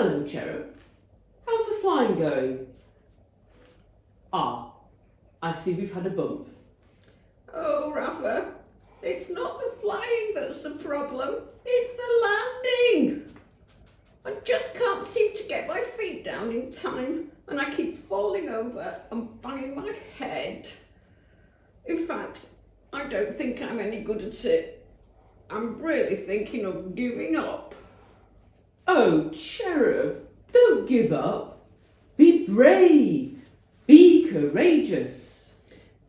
Hello, Cherub. How's the flying going? Ah, I see we've had a bump. Oh, Rafa, it's not the flying that's the problem, it's the landing. I just can't seem to get my feet down in time, and I keep falling over and banging my head. In fact, I don't think I'm any good at it. I'm really thinking of giving up. Oh, Cherub, don't give up. Be brave. Be courageous.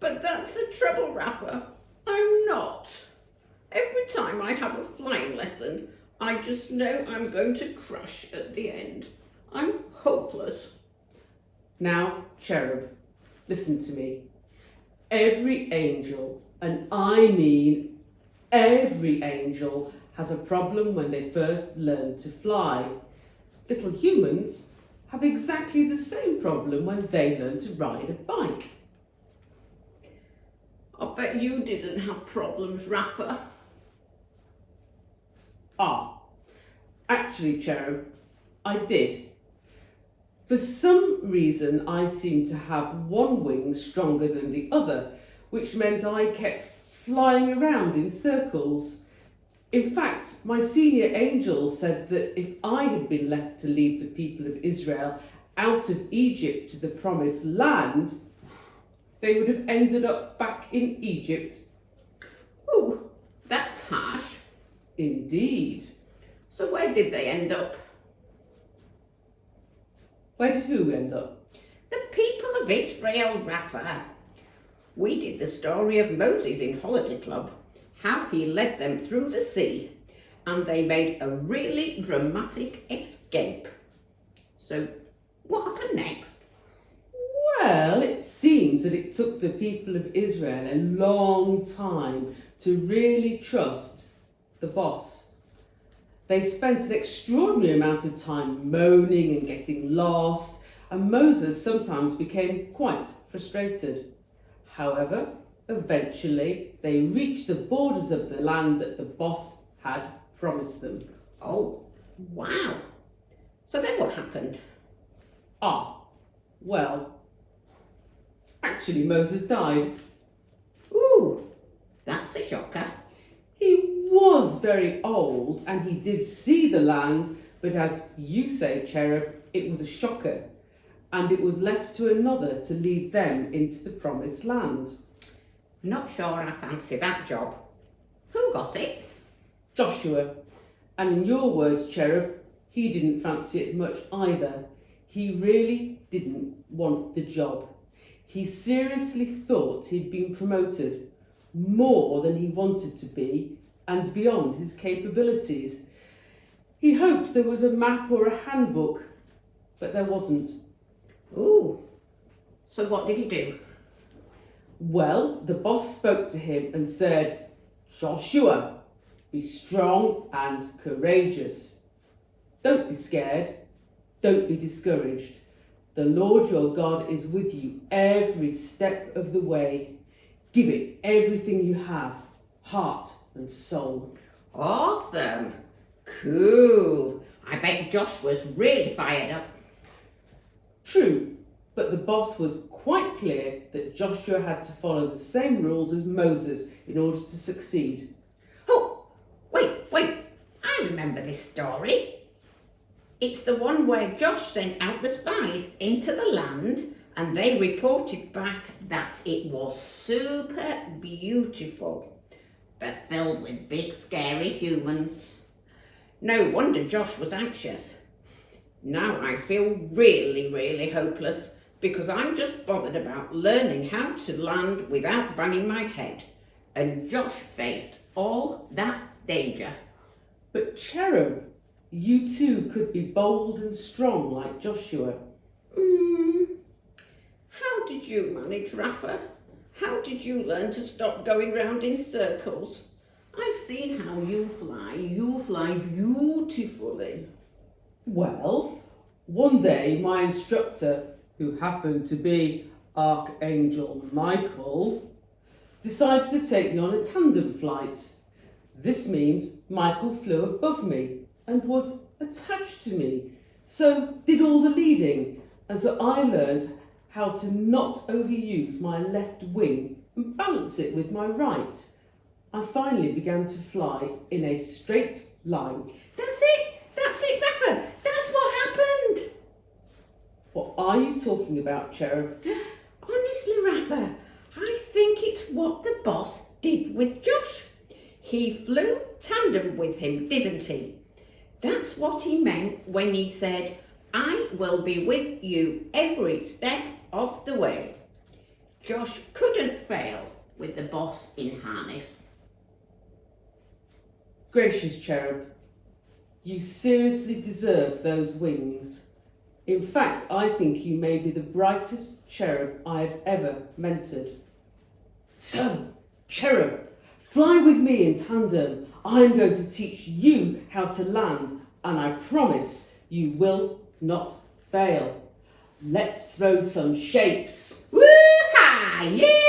But that's the trouble, Rafa. I'm not. Every time I have a flying lesson, I just know I'm going to crash at the end. I'm hopeless. Now, Cherub, listen to me. Every angel, and I mean every angel, has a problem when they first learn to fly. Little humans have exactly the same problem when they learn to ride a bike. I bet you didn't have problems, Rafa. Ah, actually, Cherub, I did. For some reason, I seemed to have one wing stronger than the other, which meant I kept flying around in circles. In fact, my senior angel said that if I had been left to lead the people of Israel out of Egypt to the promised land, they would have ended up back in Egypt. Ooh, that's harsh. Indeed. So where did they end up? Where did who end up? The people of Israel, Rafa. We did the story of Moses in Holiday Club, how he led them through the sea, and they made a really dramatic escape. So what happened next? Well, it seems that it took the people of Israel a long time to really trust the boss. They spent an extraordinary amount of time moaning and getting lost, and Moses sometimes became quite frustrated. However, eventually they reached the borders of the land that the boss had promised them. Oh, wow. So then what happened? Ah, well, actually Moses died. Ooh, that's a shocker. He was very old and he did see the land, but as you say, Cherub, it was a shocker, and it was left to another to lead them into the promised land. Not sure I fancy that job. Who got it? Joshua, and in your words, Cherub, he didn't fancy it much either. He really didn't want the job. He seriously thought he'd been promoted more than he wanted to be and beyond his capabilities. He hoped there was a map or a handbook, but there wasn't. Ooh, so what did he do? Well, the boss spoke to him and said, "Joshua, be strong and courageous. Don't be scared. Don't be discouraged. The Lord your God is with you every step of the way. Give it everything you have, heart and soul." Awesome. Cool. I bet Josh was really fired up. True, but the boss was quite clear that Joshua had to follow the same rules as Moses in order to succeed. Oh, wait. I remember this story. It's the one where Josh sent out the spies into the land and they reported back that it was super beautiful, but filled with big scary humans. No wonder Josh was anxious. Now I feel really hopeless because I'm just bothered about learning how to land without banging my head. And Josh faced all that danger. But Cherub, you too could be bold and strong like Joshua. How did you manage, Rafa? How did you learn to stop going round in circles? I've seen how you fly. You fly beautifully. Well, one day my instructor, who happened to be Archangel Michael, decided to take me on a tandem flight. This means Michael flew above me and was attached to me, So did all the leading, and so I learned how to not overuse my left wing and balance it with my right. I finally began to fly in a straight line. That's it, Rafa. That's what happened. What are you talking about, Cherub? Honestly, Rafa, I think it's what the boss did with Josh. He flew tandem with him, didn't he? That's what he meant when he said, I will be with you every step of the way. Josh couldn't fail with the boss in harness. Gracious Cherub, you seriously deserve those wings. In fact, I think you may be the brightest cherub I have ever mentored. So, Cherub, fly with me in tandem. I'm going to teach you how to land, and I promise you will not fail. Let's throw some shapes. Woo-ha! Yeah!